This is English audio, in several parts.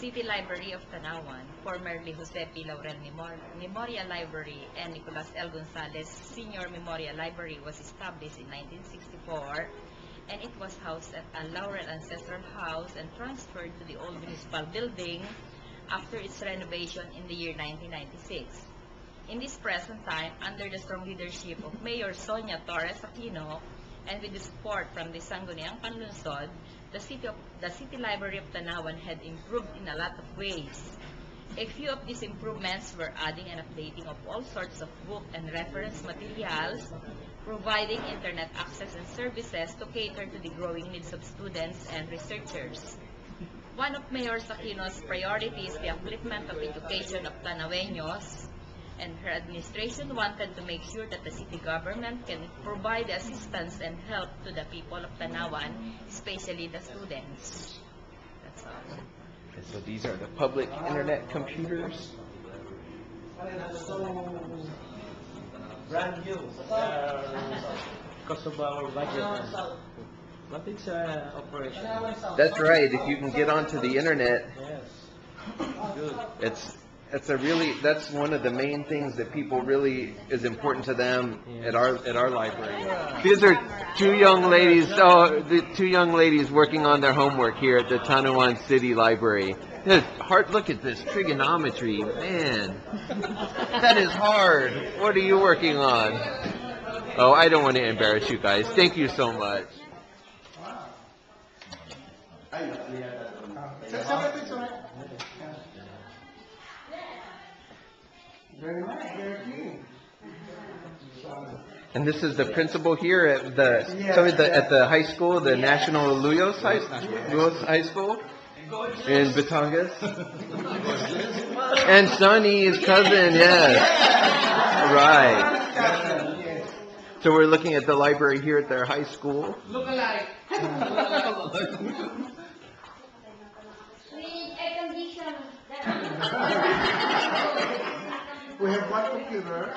City Library of Tanawan, formerly Jose P. Laurel Memorial Library, and Nicolas L. Gonzalez Senior Memorial Library was established in 1964, and it was housed at a Laurel Ancestral House and transferred to the old municipal building after its renovation in the year 1996. In this present time, under the strong leadership of Mayor Sonia Torres Aquino, and with the support from the Sangguniang Panlunsod, the City Library of Tanawan had improved in a lot of ways. A few of these improvements were adding and updating of all sorts of book and reference materials, providing internet access and services to cater to the growing needs of students and researchers. One of Mayor Aquino's priorities is the upliftment of education of Tanaweños, and her administration wanted to make sure that the city government can provide assistance and help to the people of Tanawan, especially the students. That's all. Okay, so these are the public internet computers. So, brand new. Because of our budget. But it's operation. That's right. If you can get onto the internet, Yes. Good. that's one of the main things that people really is important to them at our library. These are two young ladies. Oh, the two young ladies working on their homework here at the Tanawan City Library. It's hard. Look at this trigonometry, man. That is hard. What are you working on? Oh, I don't want to embarrass you guys. Thank you so much. Very nice, very clean. And this is the principal here at the high school, the National Luyos High School in Batangas. And Sonny's cousin, yes. Right. So we're looking at the library here at their high school. Look alike. We have one computer.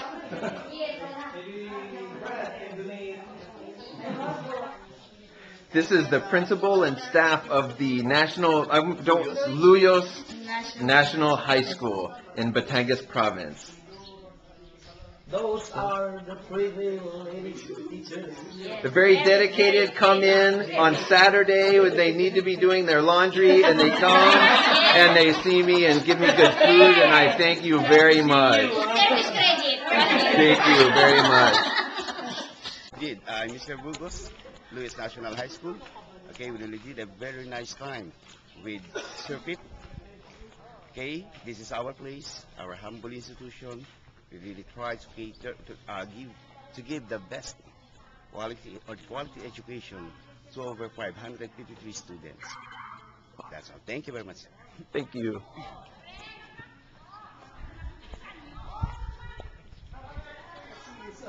This is the principal and staff of the Luyos National High School in Batangas Province. Those are the pretty ladies teachers. They're very dedicated, come in on Saturday when they need to be doing their laundry, and they come and they see me and give me good food, and I thank you very much. Thank you very much. Mr. Burgos, Luyos National High School. Okay, we really did a very nice time with Sir Pip. Okay, this is our place, our humble institution. We really try to cater to give the best quality education to over 553 students. That's all. Thank you very much. Thank you. It's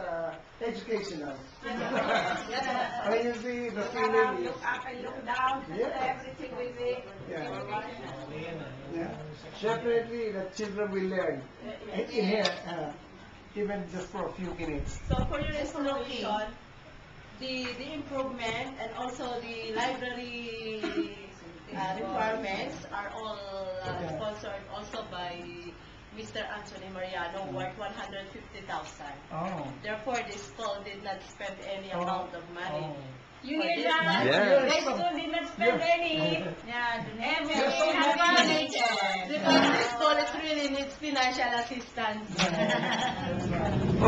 educational. I mean, you see the feeling is... Look up and look down, everything with it. Yeah. Definitely the children will learn. In here, even just for a few minutes. So for your information, the improvement and also the library requirements are all sponsored also by Mr. Anthony Mariano, worth 150,000. Oh. Therefore, this school did not spend any amount of money. Oh. You hear that? Yes. This school did not spend any. Yeah, everything so donated. Because this school it really needs financial assistance.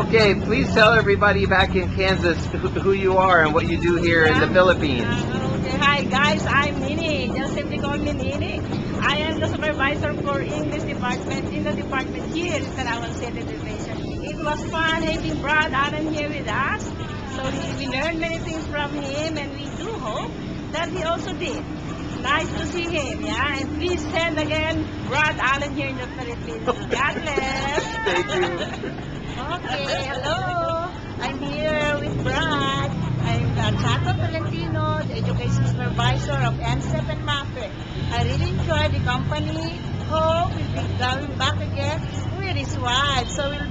Okay, please tell everybody back in Kansas who you are and what you do here in the Philippines. Okay, hi guys, I'm Nini. Just simply call me Nini. I am the supervisor for English department in the department here in Tanawan City Division. It was fun having Brad Allen here with us. So we learned many things from him, and we do hope that he also did. Nice to see him, yeah? And please send again Brad Allen here in the Philippines. God bless. Thank you. Okay, hello. I'm here with Brad. I'm Chato Tolentino, the education supervisor of NSEP and MAPE. I really enjoy the company. Hope we'll be going back again with his wife. So we'll